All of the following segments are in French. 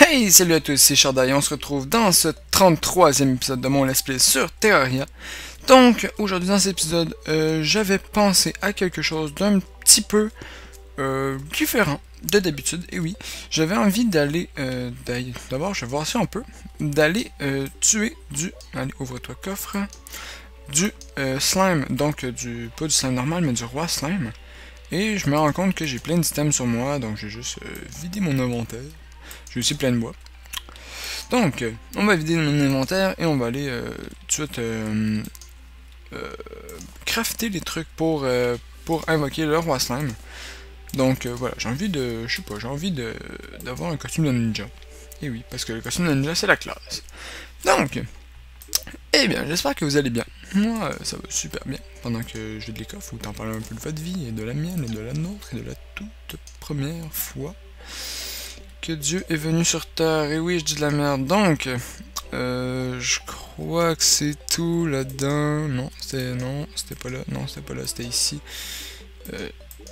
Hey, salut à tous, c'est Chardai et on se retrouve dans ce 33e épisode de mon let's play sur Terraria. Donc, aujourd'hui dans cet épisode, j'avais pensé à quelque chose d'un petit peu différent de d'habitude. Et oui, j'avais envie d'aller, d'abord je vais voir si on peut, d'aller tuer du, allez ouvre-toi coffre, du slime, donc pas du slime normal mais du roi slime. Et je me rends compte que j'ai plein d'items sur moi, donc j'ai juste vidé mon inventaire. J'ai aussi plein de bois. Donc, on va vider mon inventaire et on va aller tout de suite crafter les trucs pour invoquer le roi slime. Donc voilà, j'ai envie de, je sais pas, j'ai envie d'avoir un costume de ninja. Et oui, parce que le costume de ninja c'est la classe. Donc, eh bien, j'espère que vous allez bien. Moi, ça va super bien. Pendant que je vide les coffres, autant parler un peu de votre vie et de la mienne et de la nôtre et de la toute première fois que Dieu est venu sur terre. Et oui, je dis de la merde. Donc, je crois que c'est tout là-dedans. Non, c'était pas là. Non, c'était pas là, c'était ici.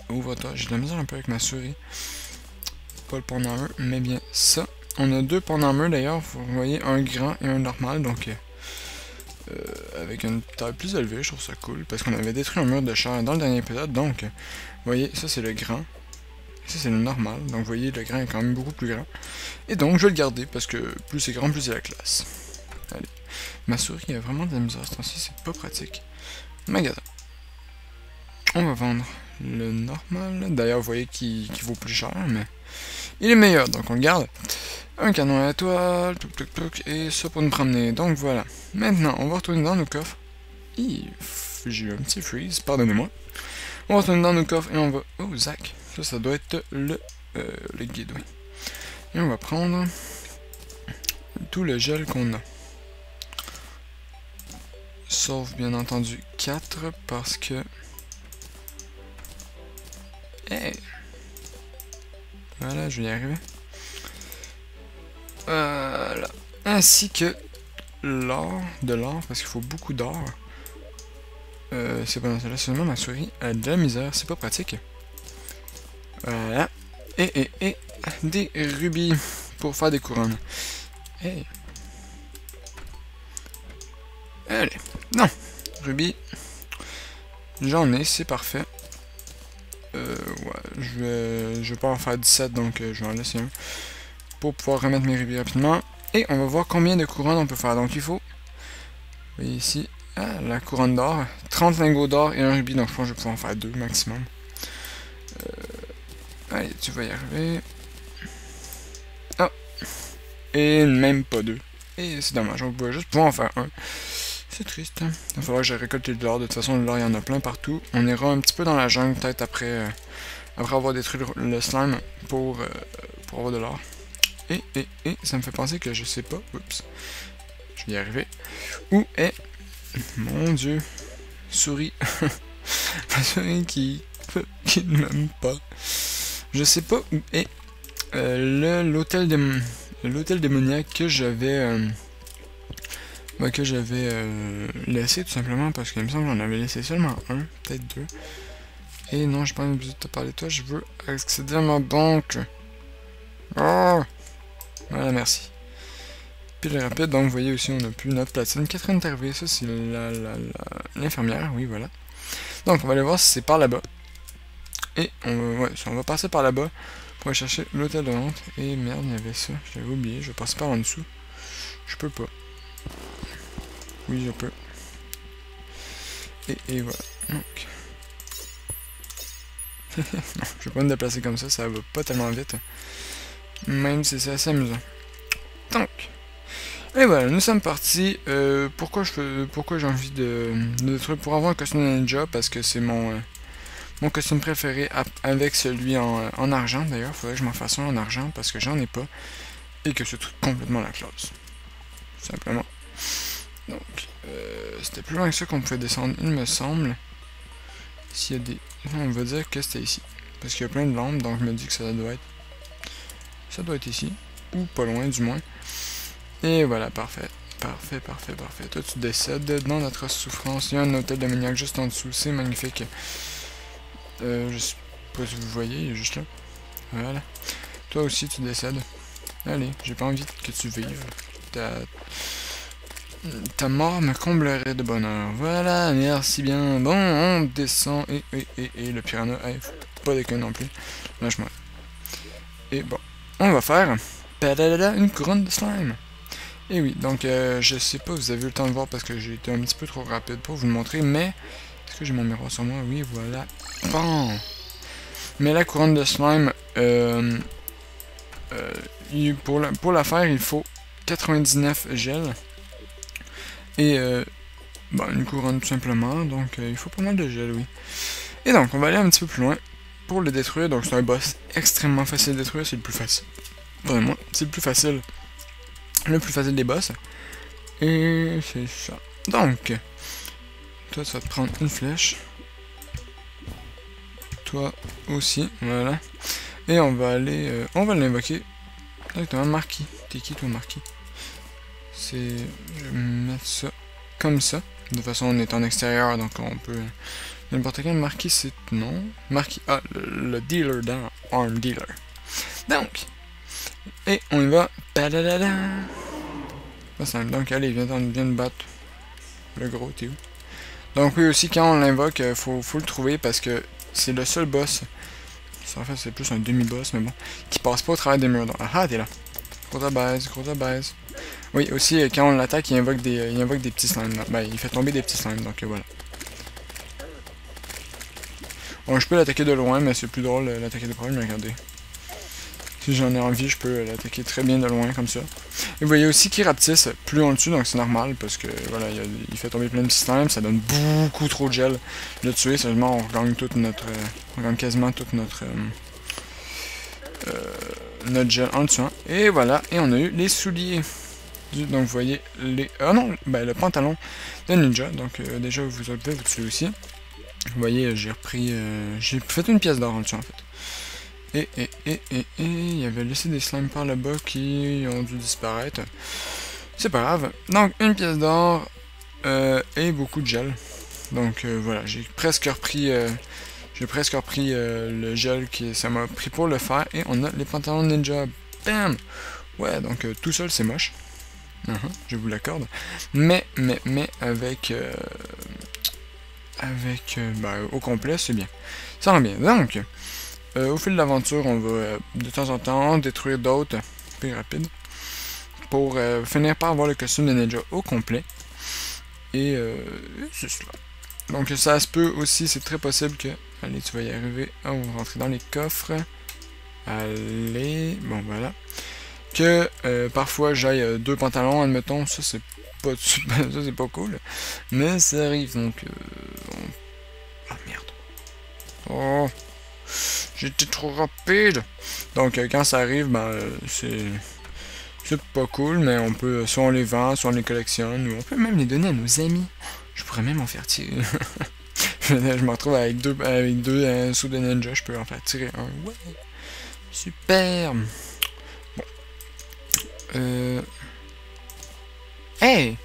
Ouvre-toi. J'ai de la misère un peu avec ma souris. Pas le pont armure, mais bien ça. On a deux ponts armure d'ailleurs. Vous voyez, un grand et un normal. Donc, avec une taille plus élevée, je trouve ça cool. Parce qu'on avait détruit un mur de chair dans le dernier épisode. Donc, vous voyez, ça c'est le grand. Ça c'est le normal, donc vous voyez le grand est quand même beaucoup plus grand. Et donc je vais le garder parce que plus c'est grand, plus c'est la classe. Allez. Ma souris a vraiment de la misère ce temps-ci, c'est pas pratique. Magasin. On va vendre le normal. D'ailleurs vous voyez qu'il vaut plus cher, mais il est meilleur, donc on le garde. Un canon à étoile, et ça pour nous promener. Donc voilà. Maintenant on va retourner dans nos coffres. J'ai eu un petit freeze, pardonnez-moi. On va retourner dans nos coffres et on va... Oh, Zach. Ça doit être le guide, oui. Et on va prendre tout le gel qu'on a. Sauf, bien entendu, 4 parce que... Hey! Voilà, je vais y arriver. Voilà. Ainsi que l'or, de l'or, parce qu'il faut beaucoup d'or. C'est pas dans celle-là, seulement ma souris a de la misère, c'est pas pratique. Voilà. Et des rubis pour faire des couronnes. Hey. Allez. Non. Rubis. J'en ai, c'est parfait. Ouais, je vais pas en faire 17, donc je vais en laisser un. Pour pouvoir remettre mes rubis rapidement. Et on va voir combien de couronnes on peut faire. Donc il faut... Vous voyez ici, la couronne d'or. 30 lingots d'or et un rubis, donc je pense que je vais pouvoir en faire 2 maximum. Allez, tu vas y arriver. Ah! Et même pas 2. Et c'est dommage, on pouvait juste pouvoir en faire un. C'est triste. Il va falloir que j'ai récolté de l'or. De toute façon, de l'or, il y en a plein partout. On ira un petit peu dans la jungle, peut-être après, après avoir détruit le slime pour avoir de l'or. Et ça me fait penser que je sais pas. Oups. Je vais y arriver. Où est... Mon dieu. Souris. Ma souris qui ne m'aime pas. Je sais pas où est l'hôtel démoniaque que j'avais laissé tout simplement parce qu'il me semble que j'en avais laissé seulement un, peut-être 2. Et non, j'ai pas envie de te parler de toi, je veux accéder à ma banque. Oh! Voilà, merci. Pile rapide, donc vous voyez aussi on a plus notre platine. Catherine est arrivée, ça c'est l'infirmière, oui voilà. Donc on va aller voir si c'est par là-bas. Et on va passer par là-bas pour aller chercher l'hôtel de vente. Et merde, il y avait ça, je l'avais oublié, je vais passer par en dessous. Je peux pas. Oui, je peux. Et voilà. Donc. Non, je vais pas me déplacer comme ça va pas tellement vite. Même si c'est assez amusant. Donc. Et voilà, nous sommes partis. Pourquoi j'ai envie de trucs pour avoir un costume ninja? Parce que c'est mon costume préféré avec celui en argent. D'ailleurs, il faudrait que je m'en fasse un en argent parce que j'en ai pas. Et que c'est complètement la classe. Simplement. Donc, c'était plus loin que ça qu'on pouvait descendre, il me semble. S'il y a des... On va dire que c'était ici. Parce qu'il y a plein de lampes, donc je me dis que ça doit être ici. Ou pas loin, du moins. Et voilà, parfait. Parfait. Toi, tu décèdes dans notre souffrance. Il y a un hôtel de maniaque juste en dessous. C'est magnifique. Je sais pas si vous voyez, il est juste là. Voilà. Toi aussi, tu décèdes. Allez, j'ai pas envie que tu vives. Ta mort me comblerait de bonheur. Voilà, merci bien. Bon, on descend. Et le piranha. Hey, faut pas déconner non plus. Lâche-moi. Et bon, on va faire une couronne de slime. Et oui, donc je sais pas, vous avez eu le temps de voir parce que j'ai été un petit peu trop rapide pour vous le montrer, mais est-ce que j'ai mon miroir sur moi? Oui, voilà. Bon. Mais la couronne de slime, pour la faire, il faut 99 gel. Et bon, une couronne tout simplement, donc il faut pas mal de gel, oui. Et donc, on va aller un petit peu plus loin pour le détruire. Donc c'est un boss extrêmement facile à détruire, c'est le plus facile. Vraiment, c'est le plus facile. Le plus facile des boss. Et c'est ça. Donc, toi, tu vas te prendre une flèche. Toi aussi, voilà. Et on va aller, on va l'invoquer directement. Marquis. T'es qui, toi, Marquis? C'est, je vais mettre ça comme ça. De toute façon, on est en extérieur, donc on peut n'importe quel Marquis, c'est non. Marquis, ah, le dealer dans Arm Dealer. Donc, et on y va. Donc, allez, viens de battre le gros, t'es où? Donc, oui, aussi, quand on l'invoque, faut le trouver parce que c'est le seul boss. En fait, c'est plus un demi-boss, mais bon. Qui passe pas au travers des murs. Donc, ah, t'es là. Gros abaisse, gros abaisse. Oui, aussi, quand on l'attaque, il invoque des petits slimes. Ben, il fait tomber des petits slimes, donc voilà. Bon, je peux l'attaquer de loin, mais c'est plus drôle l'attaquer de près, mais regardez. Si j'en ai envie, je peux l'attaquer très bien de loin, comme ça. Et vous voyez aussi qu'il rapetisse plus on le tue, donc c'est normal, parce que voilà, il fait tomber plein de petits slimes, ça donne beaucoup trop de gel. Le tuer, seulement, on gagne toute notre... on gagne quasiment toute notre gel en le tuant. Et voilà, et on a eu les souliers. Donc vous voyez les... ah non, ben le pantalon de ninja, donc déjà vous pouvez vous tuer aussi. Vous voyez, j'ai repris... j'ai fait une pièce d'or en le tuant en fait. Et il y avait laissé des slimes par là-bas qui ont dû disparaître. C'est pas grave. Donc, une pièce d'or et beaucoup de gel. Donc, voilà, j'ai presque repris le gel que ça m'a pris pour le faire. Et on a les pantalons ninja. Bam! Ouais, donc tout seul, c'est moche. Je vous l'accorde. Mais, avec... au complet, c'est bien. Ça rend bien. Donc... au fil de l'aventure, on va de temps en temps détruire d'autres plus rapides pour finir par avoir le costume de ninja au complet. Et c'est cela. Donc ça se peut aussi, c'est très possible que... Allez, tu vas y arriver. Ah, on va rentrer dans les coffres. Allez, bon voilà. Que parfois j'aille deux pantalons, admettons, ça c'est pas ça c'est pas cool. Mais ça arrive, donc... Oh merde. Oh... J'étais trop rapide. Donc quand ça arrive, ben c'est pas cool, mais on peut, soit on les vend, soit on les collectionne, ou on peut même les donner à nos amis. Je pourrais même en faire tirer. Je me retrouve avec deux sauts de ninja, je peux en faire tirer un. Ouais. Super. Bon. Hey!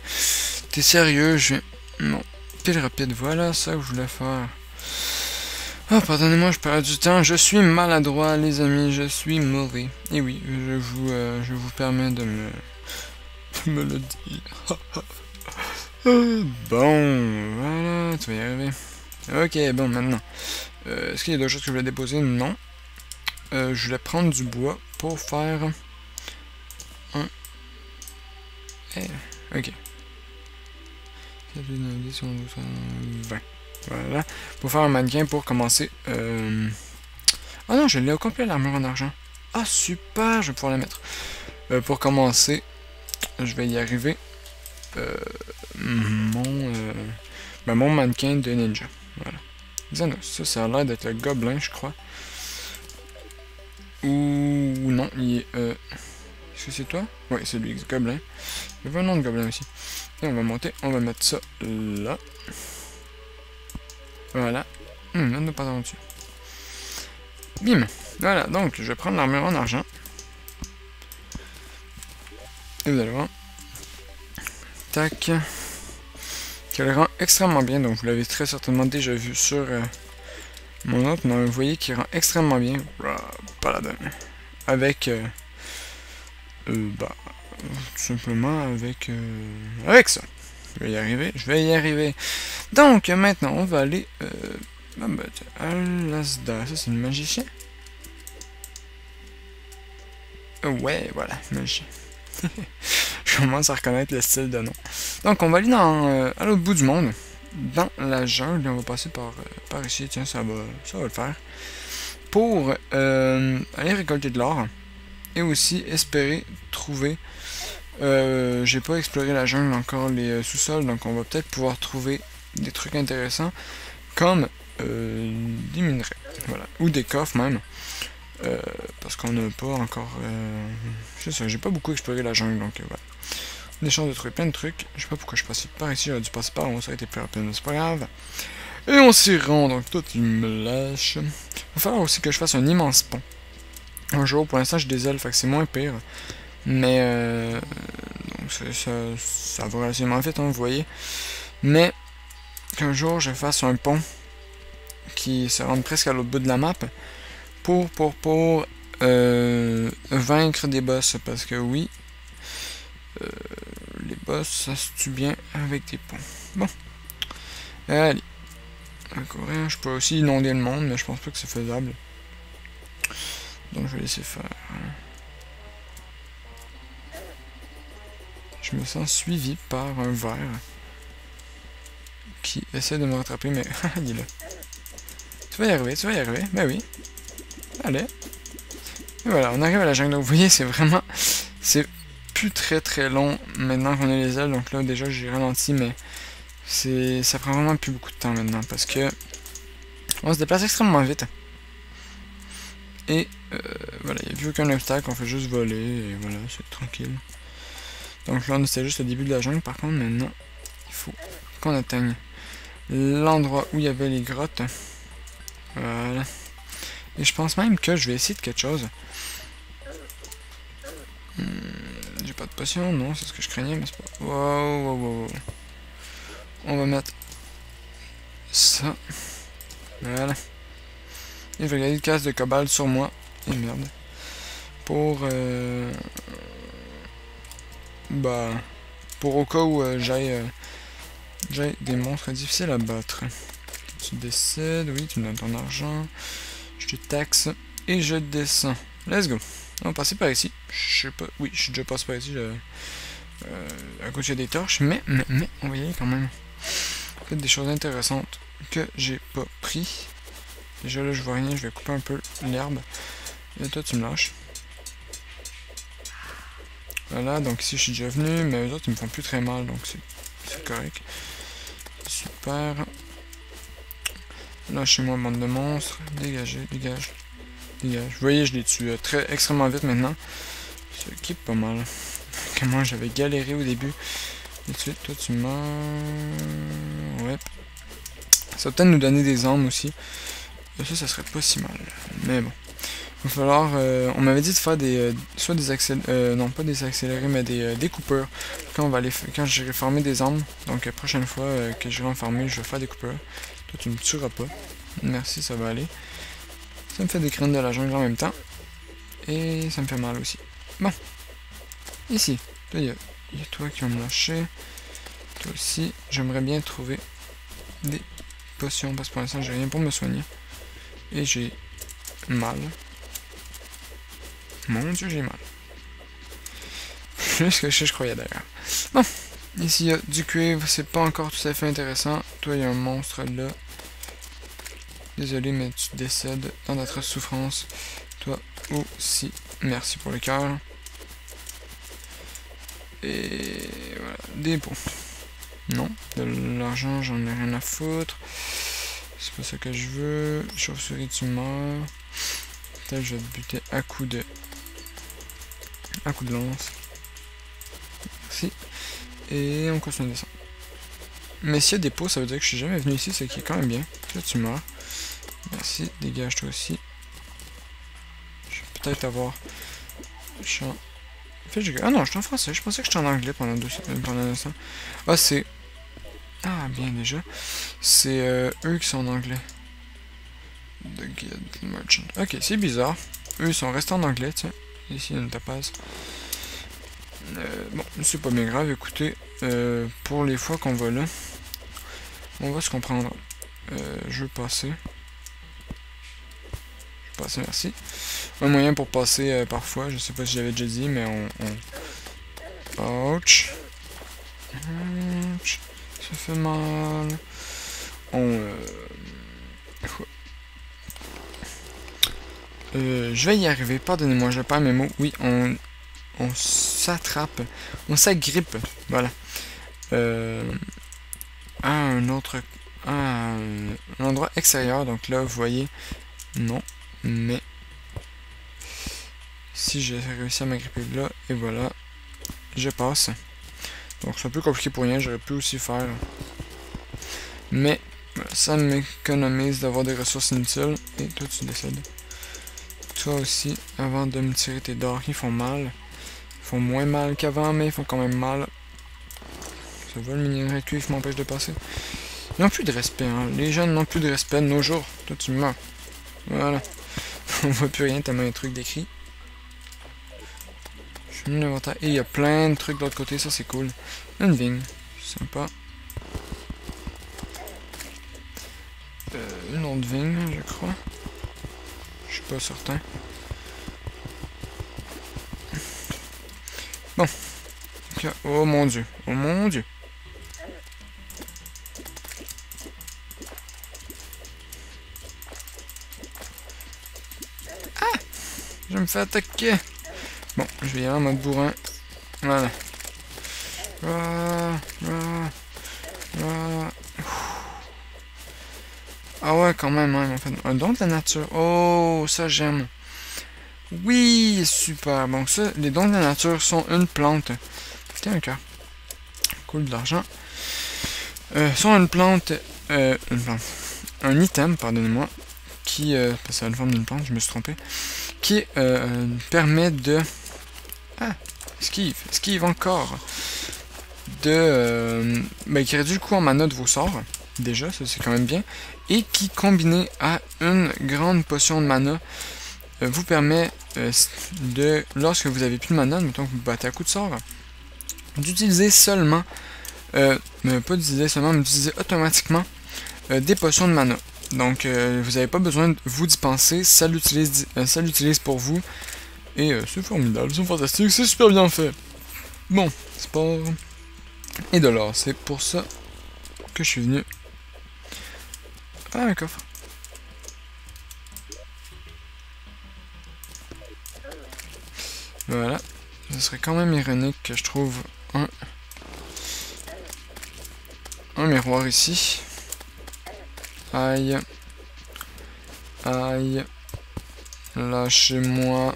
T'es sérieux? Non. Pile rapide, voilà ça que je voulais faire. Ah, pardonnez-moi, je perds du temps. Je suis maladroit, les amis. Je suis mauvais. Et oui, je vous permets de me le dire. Bon, voilà, tu vas y arriver. Ok, bon, maintenant. Est-ce qu'il y a d'autres choses que je voulais déposer? Non. Je voulais prendre du bois pour faire un... ok. 20. Voilà. Pour faire un mannequin pour commencer. Ah non, je l'ai au complet l'armure en argent. Ah super, je vais pouvoir la mettre. Pour commencer, je vais y arriver. Mon mannequin de ninja. Voilà. Xanos, ça a l'air d'être le gobelin, je crois. Ou non, il est... Est-ce que c'est toi? Oui, c'est lui, gobelin. Il y avait un nom de gobelin aussi. Et on va monter, on va mettre ça là. Voilà. Donne-nous pas dans dessus. Bim. Voilà, donc je vais prendre l'armure en argent. Et vous allez voir. Tac. Qu'elle rend extrêmement bien. Donc vous l'avez très certainement déjà vu sur mon autre. Mais vous voyez qu'il rend extrêmement bien. Paladin. Avec Bah, tout simplement avec, avec ça. Je vais y arriver, je vais y arriver. Donc, maintenant, on va aller, Alasda, ça c'est une magicien? Ouais, voilà, magie. Je commence à reconnaître le style de nom. Donc, on va aller à l'autre bout du monde, dans la jungle, et on va passer par ici, tiens, ça va le faire. Pour aller récolter de l'or, et aussi espérer trouver... j'ai pas exploré la jungle encore, les sous-sols, donc on va peut-être pouvoir trouver des trucs intéressants, comme des minerais, voilà, ou des coffres même. Parce qu'on n'a pas encore... c'est ça, j'ai pas beaucoup exploré la jungle, donc voilà. Des chances de trouver plein de trucs. Je sais pas pourquoi je suis passé par ici, j'aurais dû passer par là, ça aurait été plus rapide, mais c'est pas grave. Et on s'y rend, donc toi tu me lâches. Il va falloir aussi que je fasse un immense pont. Un jour, pour l'instant j'ai des ailes, fait que c'est moins pire. Mais donc ça va relativement vite, hein, vous voyez. Mais qu'un jour je fasse un pont qui se rende presque à l'autre bout de la map. Pour vaincre des boss, parce que oui, les boss, ça se tue bien avec des ponts. Bon, allez, courir. Je peux aussi inonder le monde, mais je pense pas que c'est faisable. Donc je vais laisser faire. Je me sens suivi par un ver qui essaie de me rattraper, mais il est là. Tu vas y arriver, ben oui. Allez. Et voilà, on arrive à la jungle. Donc vous voyez, c'est vraiment... C'est plus très long maintenant qu'on a les ailes. Donc là, déjà, j'ai ralenti, mais ça prend vraiment plus beaucoup de temps maintenant. Parce que on se déplace extrêmement vite. Et voilà, il n'y a plus aucun obstacle. On fait juste voler. Et voilà, c'est tranquille. Donc là, c'était juste le début de la jungle. Par contre, maintenant, il faut qu'on atteigne l'endroit où il y avait les grottes. Voilà. Et je pense même que je vais essayer de quelque chose. J'ai pas de potion, non, c'est ce que je craignais, mais c'est pas... Wow. On va mettre ça. Voilà. Et je vais garder une casse de cobalt sur moi. Et merde. Pour... Bah... Pour au cas où j'ai des monstres difficiles à battre. Tu décides, oui, tu me donnes ton argent. Je te taxe et je descends. Let's go. On va passer par ici. Je sais pas. Oui, je suis déjà passé par ici. À cause il y a des torches. Mais on va y aller quand même. Peut-être des choses intéressantes que j'ai pas pris. Déjà là, je vois rien. Je vais couper un peu l'herbe. Et toi, tu me lâches. Voilà, donc ici, je suis déjà venu. Mais eux autres, ils me font plus très mal. Donc c'est correct. Super. Lâchez-moi, bande de monstres. Dégagez, dégage. Vous voyez, je les tue extrêmement vite maintenant. Ce qui est pas mal. Comment j'avais galéré au début. Et toi, tu meurs. Ouais. Ça va peut-être nous donner des armes aussi. Ça serait pas si mal. Mais bon. Il va falloir... on m'avait dit de faire des... soit des accélérés... non, pas des accélérés, mais des coupeurs. Quand j'irai farmer des armes. Donc, la prochaine fois que j'irai en farmer, je vais faire des coupeurs. Toi, tu me tueras pas. Merci, ça va aller. Ça me fait des graines de la jungle en même temps. Et ça me fait mal aussi. Bon. Ici. Là, il y a toi qui vas me lâcher. Toi aussi. J'aimerais bien trouver des potions. Parce que pour l'instant, j'ai rien pour me soigner. Et j'ai mal. Mon dieu, j'ai mal. Plus que je croyais d'ailleurs. Bon. Ici, il y a du cuivre. C'est pas encore tout à fait intéressant. Toi, il y a un monstre là. Désolé, mais tu décèdes dans notre souffrance. Toi aussi. Merci pour le cœur. Et voilà. Des pots. Non. De l'argent, j'en ai rien à foutre. C'est pas ça que je veux. Chauve-souris, tu meurs. Peut-être je vais te buter à coup de lance. Merci. Et on continue à descendre. Mais s'il y a des pots, ça veut dire que je suis jamais venu ici, ce qui est quand même bien. Là, tu meurs. Merci, dégage toi aussi. Je vais peut-être avoir... Ah non, je suis en français, je pensais que j'étais en anglais pendant un instant. Ah, c'est... Ah, bien déjà. C'est eux qui sont en anglais. The Guild Merchant. Ok, c'est bizarre. Eux, ils sont restés en anglais, tiens. Ici, il y a une tapasse. Bon, c'est pas bien grave, écoutez, pour les fois qu'on va là, on va se comprendre. Je vais passer. Merci. Un moyen pour passer parfois, je sais pas si j'avais déjà dit, mais Ouch. Ouch. Ça fait mal. Je vais y arriver, pardonnez-moi, je perds mes mots. Oui, on s'attrape, on s'agrippe, voilà. À un autre, à un endroit extérieur, donc là, vous voyez, non, mais si j'ai réussi à m'agripper là, et voilà, je passe. Donc c'est un peu compliqué pour rien, j'aurais pu aussi faire. Mais voilà, ça m'économise d'avoir des ressources inutiles. Et toi tu décèdes. Toi aussi, avant de me tirer tes dards, ils font mal. Ils font moins mal qu'avant, mais ils font quand même mal. Ça va, le mini qui m'empêche de passer. Ils n'ont plus de respect, hein. Les jeunes n'ont plus de respect de nos jours. Toi tu meurs. Voilà. On voit plus rien, tellement un truc décrit. Je mets l'inventaire. Et il y a plein de trucs de l'autre côté, ça c'est cool. Une vigne, sympa. Une autre vigne, je crois. Je suis pas certain. Bon. Okay. Oh mon dieu. Oh mon dieu. Ah! Je me fais attaquer. Bon, je vais y aller en mode bourrin. Voilà. Ah ouais, quand même, hein, en fait. Un don de la nature. Oh, ça j'aime. Oui, super. Bon, ça, les dons de la nature sont une plante. Tiens, un cœur. Cool, de l'argent. Sont une plante. Un item, pardonnez-moi. Qui, parce que ça a une forme d'une plante, je me suis trompé. Qui permet de. Ah, esquive encore. Qui réduit le coût en mana de vos sorts. Déjà, ça c'est quand même bien. Et qui, combiné à une grande potion de mana, vous permet lorsque vous avez plus de mana, mettons que vous battez à coup de sort, d'utiliser seulement, pas d'utiliser seulement, mais d'utiliser automatiquement des potions de mana. Donc, vous n'avez pas besoin de vous dispenser, ça l'utilise pour vous. Et c'est formidable, c'est fantastique, c'est super bien fait. Bon, sport et de l'or, c'est pour ça que je suis venu. Ah, un coffre. Voilà. Ce serait quand même ironique que je trouve un miroir ici. Aïe. Aïe. Lâchez-moi.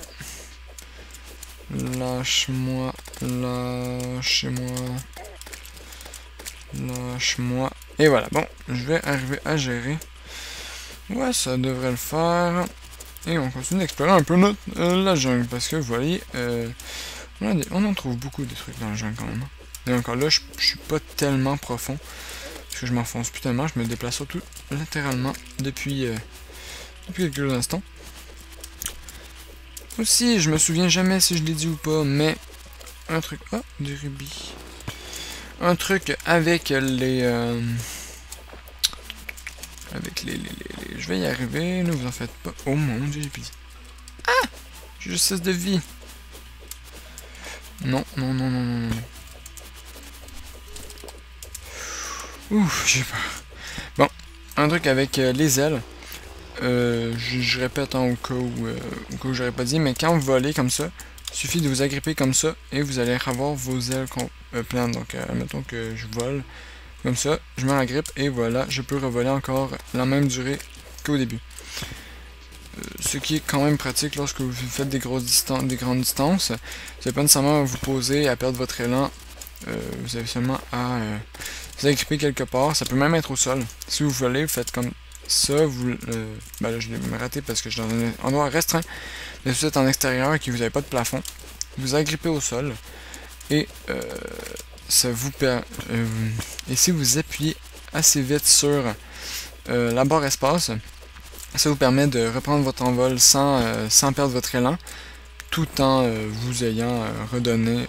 Lâche-moi. Lâchez-moi. Lâche-moi. Et voilà. Bon, je vais arriver à gérer. Ouais, ça devrait le faire. Et on continue d'explorer un peu la jungle. Parce que vous voyez, on en trouve beaucoup de trucs dans la jungle quand même. Et encore là, je suis pas tellement profond. Parce que je m'enfonce plus tellement. Je me déplace surtout latéralement depuis quelques instants. Aussi, je me souviens jamais si je l'ai dit ou pas, mais un truc. Oh, des rubis. Un truc avec les. Je vais y arriver, ne vous en faites pas. Oh mon dieu, j'ai plus dit. Ah! J'ai juste 16 de vie. Non, non, non, non, non, non. Ouf, j'ai peur. Bon, un truc avec les ailes. Je répète au cas où j'aurais pas dit, mais quand vous volez comme ça, il suffit de vous agripper comme ça et vous allez avoir vos ailes pleines. Donc, admettons que je vole comme ça, je me agrippe et voilà, je peux revoler encore la même durée qu'au début. Ce qui est quand même pratique lorsque vous faites des grandes distances. Vous n'avez pas nécessairement à vous poser, à perdre votre élan. Vous avez seulement à vous agripper quelque part. Ça peut même être au sol. Si vous volez, vous faites comme ça. Là, je l'ai raté parce que je suis dans un endroit restreint. Mais si vous êtes en extérieur et que vous n'avez pas de plafond, vous agrippez au sol. Et ça vous permet. Et si vous appuyez assez vite sur la barre espace, ça vous permet de reprendre votre envol sans perdre votre élan, tout en vous ayant redonné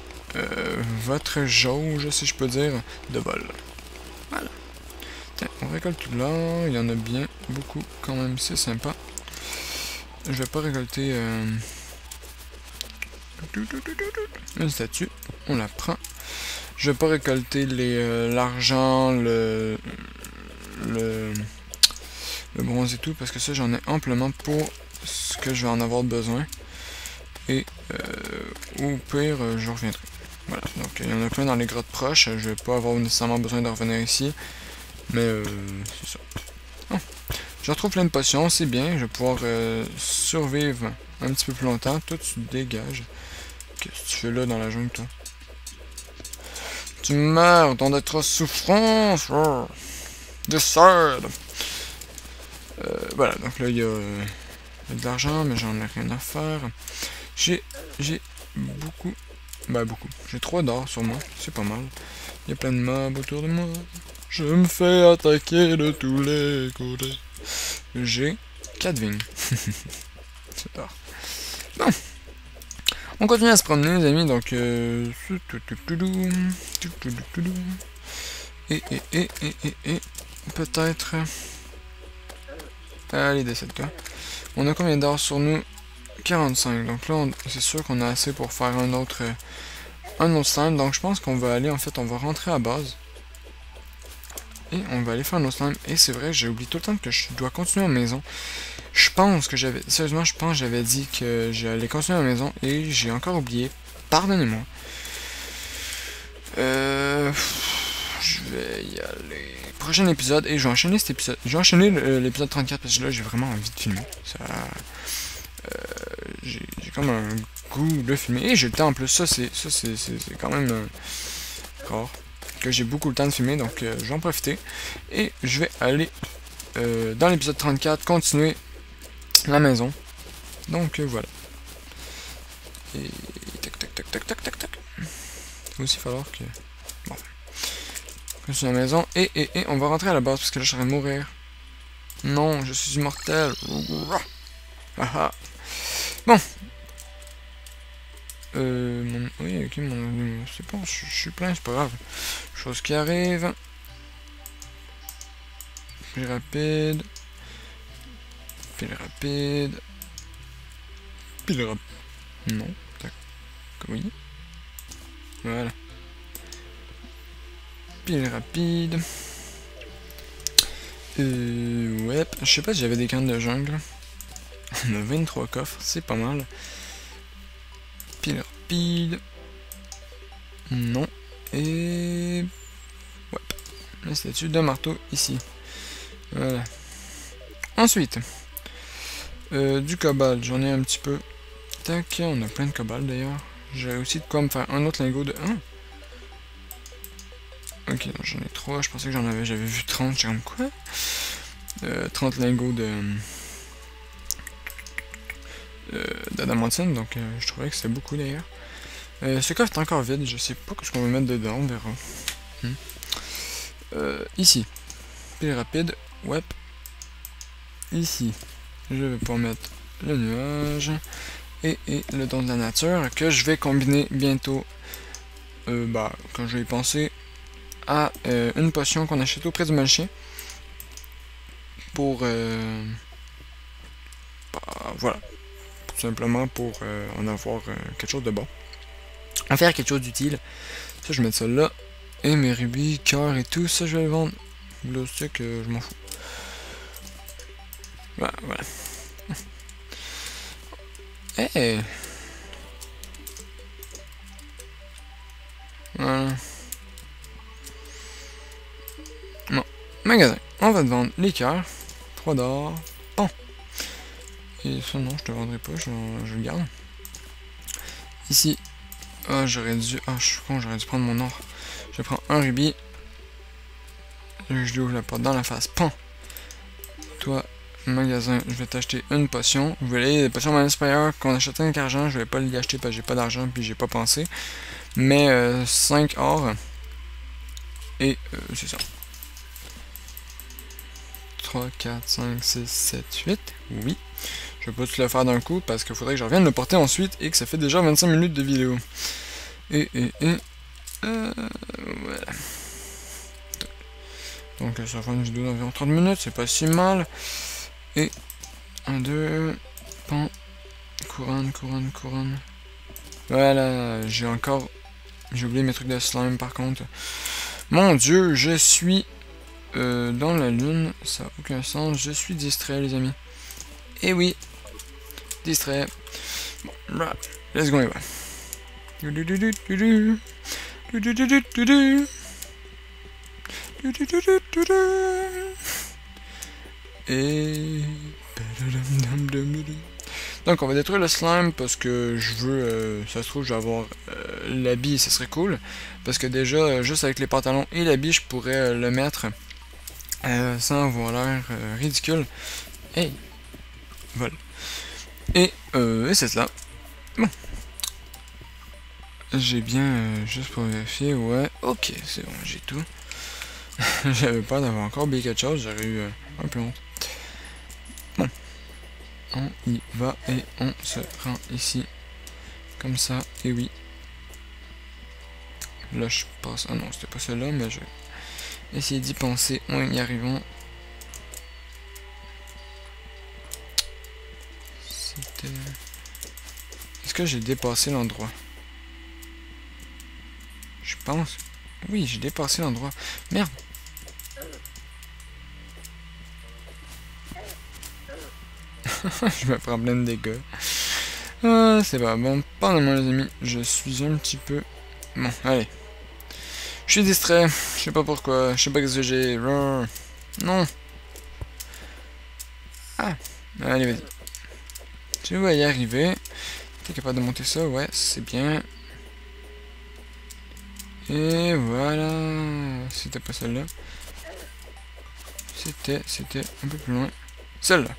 votre jauge, si je peux dire, de vol. Voilà. Tiens, on récolte tout là. Il y en a bien beaucoup quand même, c'est sympa. Je vais pas récolter une statue. On la prend. Je vais pas récolter l'argent, le bronze et tout, parce que ça j'en ai amplement pour ce que je vais en avoir besoin. Et au pire, je reviendrai. Voilà, donc il y en a plein dans les grottes proches. Je vais pas avoir nécessairement besoin de revenir ici. Mais c'est ça. Oh, je retrouve plein de potions, c'est bien. Je vais pouvoir survivre un petit peu plus longtemps. Toi, tu dégages. Qu'est-ce que tu fais là dans la jungle, toi? Tu meurs dans d'atroces souffrances. Oh. Décède. Voilà, donc là, il y a de l'argent, mais j'en ai rien à faire. J'ai beaucoup. Bah, beaucoup. J'ai 3 d'or sur moi. C'est pas mal. Il y a plein de mobs autour de moi. Je me fais attaquer de tous les côtés. J'ai 4 vignes. C'est tard. Bon. On continue à se promener, les amis. Donc, et peut-être. Allez, des 7 cas. On a combien d'or sur nous? 45. Donc là, c'est sûr qu'on a assez pour faire un autre slime. Donc je pense qu'on va aller, en fait, on va rentrer à base. Et on va aller faire un autre slime. Et c'est vrai, j'ai oublié tout le temps que je dois continuer en maison. Je pense que j'avais, sérieusement, je pense que j'avais dit que j'allais continuer en maison. Et j'ai encore oublié. Pardonnez-moi. Je vais y aller. Prochain épisode. Et je vais enchaîner cet épisode. Je vais enchaîner l'épisode 34 parce que là, j'ai vraiment envie de filmer. Ça... j'ai comme un goût de filmer. Et j'ai le temps en plus. Ça c'est quand même rare. Que j'ai beaucoup le temps de filmer. Donc je vais en profiter. Et je vais aller dans l'épisode 34 continuer la maison. Donc voilà. Et tac tac tac tac tac tac tac. Il va aussi falloir que... Bon. Continuer la maison. Et on va rentrer à la base parce que là je serais mourir. Non, je suis immortel. Haha. Bon. Oui, ok, c'est bon, je suis plein, c'est pas grave. Chose qui arrive. Plus rapide. Pile rapide. Pile rapide. Non. Oui. Voilà. Pile rapide. Ouais. Je sais pas si j'avais des cannes de jungle. On a 23 coffres, c'est pas mal. Pile rapide. Non. Et... Ouais. La statue d'un marteau ici. Voilà. Ensuite. Du cobalt, j'en ai un petit peu. Tac, on a plein de cobalt d'ailleurs. J'ai aussi de quoi me faire un autre lingot de 1. Ok, donc j'en ai 3. Je pensais que j'avais vu 30. J'ai comme quoi 30 lingots d'adamantine, donc je trouvais que c'était beaucoup d'ailleurs. Ce coffre est encore vide, je sais pas ce qu'on va mettre dedans, on verra. Ici, pile rapide, ouais. Ici, je vais pouvoir mettre le nuage et le don de la nature que je vais combiner bientôt, quand je vais y penser, à une potion qu'on achète auprès du magicien pour voilà, tout simplement pour en avoir quelque chose de bon, en faire quelque chose d'utile. Ça, je vais mettre ça là, et mes rubis, cœurs et tout ça, je vais le vendre. Là, c'est que je m'en fous. Voilà, voilà. Hey. Voilà. Bon, magasin. On va te vendre les cœurs. 3 d'or. Bon. Et ça, non, je te vendrai pas, je le garde. Ici. Ah, j'aurais dû... Ah, je suis con, j'aurais dû prendre mon or. Je prends un rubis. Je lui ouvre la porte dans la face. Pon. Toi, magasin, je vais t'acheter une potion. Vous voulez des potions mana supérieure qu'on achète 5 argent. Je vais pas l'y acheter parce que j'ai pas d'argent puis j'ai pas pensé. Mais 5 or. Et c'est ça. 3, 4, 5, 6, 7, 8. Oui. Je vais pas tout le faire d'un coup parce qu'il faudrait que je revienne le porter ensuite et que ça fait déjà 25 minutes de vidéo. Voilà. Donc ça fera une vidéo d'environ 30 minutes, c'est pas si mal. Et 1, 2, pan, couronne. Voilà, j'ai oublié mes trucs de slime par contre. Mon dieu, je suis dans la lune, ça n'a aucun sens, je suis distrait les amis. Et oui, distrait. Bon, voilà, let's go les gars. Et... Donc on va détruire le slime parce que je veux, ça se trouve je vais avoir l'habit, ça serait cool. Parce que déjà, juste avec les pantalons et l'habit, je pourrais le mettre sans avoir l'air ridicule. Hey! Voilà. Et c'est cela. Bon. J'ai bien, juste pour vérifier, ouais, ok, c'est bon, j'ai tout. J'avais peur d'avoir encore oublié quelque chose, j'aurais eu un peu honte. Bon. On y va et on se rend ici. Comme ça, et oui. Là, je passe... Ah non, c'était pas celle-là, mais je vais essayer d'y penser. On y arrivons. C'était... Est-ce que j'ai dépassé l'endroit? Je pense. Oui, j'ai dépassé l'endroit. Merde. Je me prends plein de dégâts. Ah, c'est pas bon. Pardonnez-moi les amis. Je suis un petit peu... Bon, allez. Je suis distrait. Je sais pas pourquoi. Je sais pas ce que j'ai. Non. Ah. Allez, vas-y. Tu vas y arriver. T'es capable de monter ça? Ouais, c'est bien. Et voilà. C'était pas celle-là. C'était un peu plus loin. Celle-là.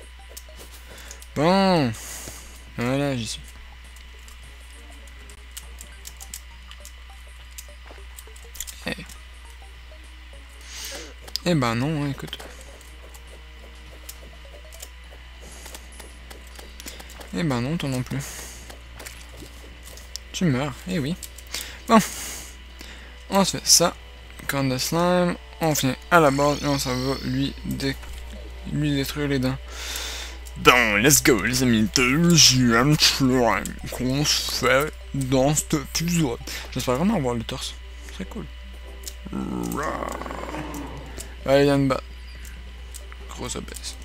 Bon. Voilà, j'y suis. Eh ben non, hein, écoute. Eh ben non, toi non plus. Tu meurs, eh oui. Bon. On se fait ça. Corne de slime. On vient à la base et on s'en va lui détruire les dents. Bon, let's go les amis. Deuxième slime qu'on se fait dans cet épisode. J'espère vraiment avoir le torse. C'est cool. Allez, viens de bas. Grosse obèse.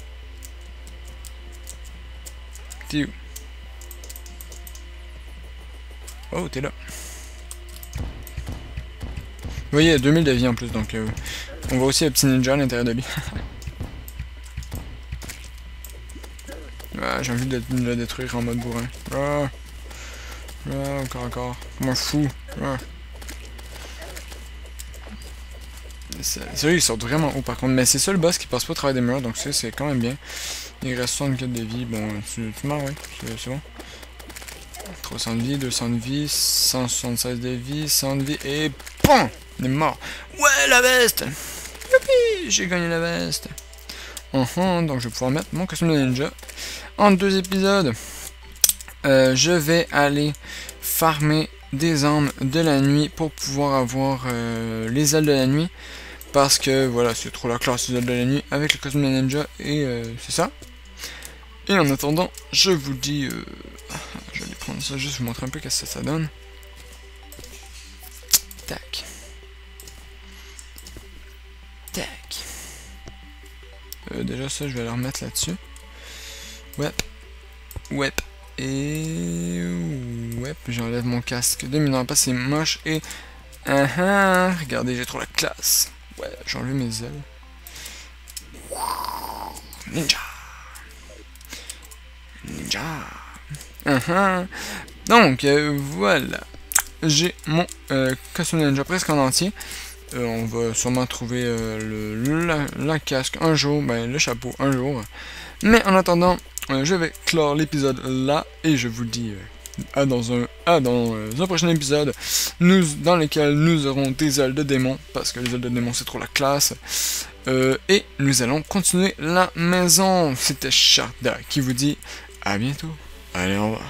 T'es où? Oh, t'es là. Vous voyez, il y a 2000 de vie en plus, donc on voit aussi le petit ninja à l'intérieur de lui. Ah, j'ai envie de le détruire en mode bourrin. Ah, encore. Moi fou. Ah. Sérieux, ils sortent vraiment haut par contre. Mais c'est ça le boss qui passe pas au travers des murs, donc c'est quand même bien. Il reste 64 de vie. Bon, tu meurs, ouais. C'est bon. 300 de vie, 200 de vie, 176 de vie, 100 de vie, et POM! On est mort. Ouais, la veste! Youpi! J'ai gagné la veste. Donc je vais pouvoir mettre mon costume de ninja. En 2 épisodes, je vais aller farmer des armes de la nuit pour pouvoir avoir les ailes de la nuit. Parce que voilà, c'est trop la classe, les ailes de la nuit avec le costume de ninja, et c'est ça. Et en attendant, je vous dis... je vais aller prendre ça, juste vous montrer un peu qu'est-ce que ça donne. Tac. Tac. Déjà ça, je vais le remettre là-dessus. Ouais. Et... ouais, j'enlève mon casque de mineur parce que c'est moche et... regardez, j'ai trop la classe. Ouais, j'ai enlevé mes ailes. Ninja. Donc, voilà. J'ai mon costume ninja presque en entier. On va sûrement trouver la casque un jour, le chapeau un jour. Mais en attendant, je vais clore l'épisode là et je vous dis dans un prochain épisode dans lequel nous aurons des ailes de démon, parce que les ailes de démon c'est trop la classe. Et nous allons continuer la maison. C'était Sharda qui vous dit à bientôt. Allez, au revoir.